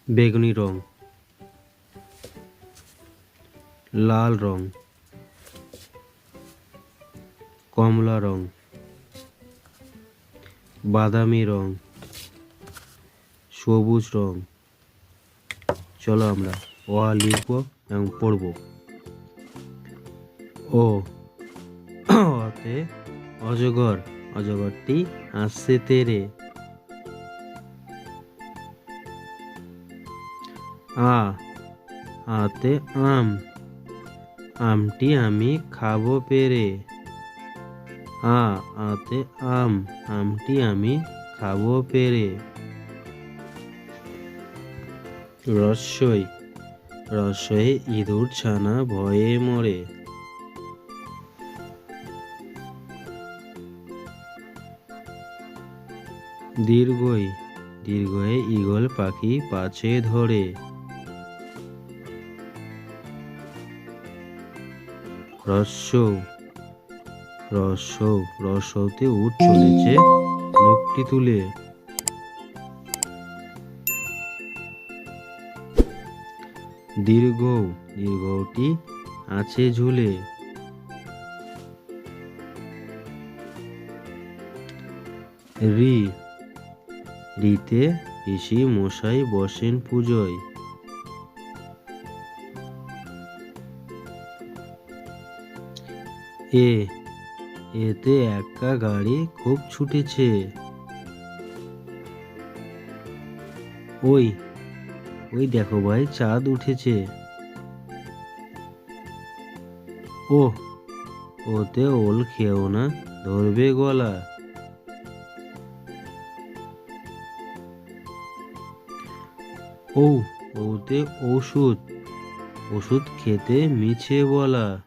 বেগুনি রং, লাল রং, কমলা রং, বাদামি রং, সবুজ রং। চলো আমরা লিখব এবং পড়ব। ও অতে অজগর, অজগরটি হাসছে তেরে। আতে আম, আমটি আমি খাবো পেরে। আতে আম, আমটি আমি খাবো পেরে। রস্যই, রস্যই ইঁদুর ছানা ভয়ে মরে। দীর্ঘই, দীর্ঘয়ে ঈগল পাখি পাছে ধরে। রস্যৌ, রস্যৌ, রস্যৌতে উট চলেছে মুখটি তুলে। দীর্ঘৌ, দীর্ঘটি আছে ঝুলে। রি, রিতে ঋষি মশাই বসেন পুজোয়। এ, এতে একা গাড়ি খুব ছুটেছে। ওই, ওই দেখো ভাই চাঁদ উঠেছে। ওতে ওল খেও না, ধরবে গলা। ওতে ওষুধ, ওষুধ খেতে মিছে বলা।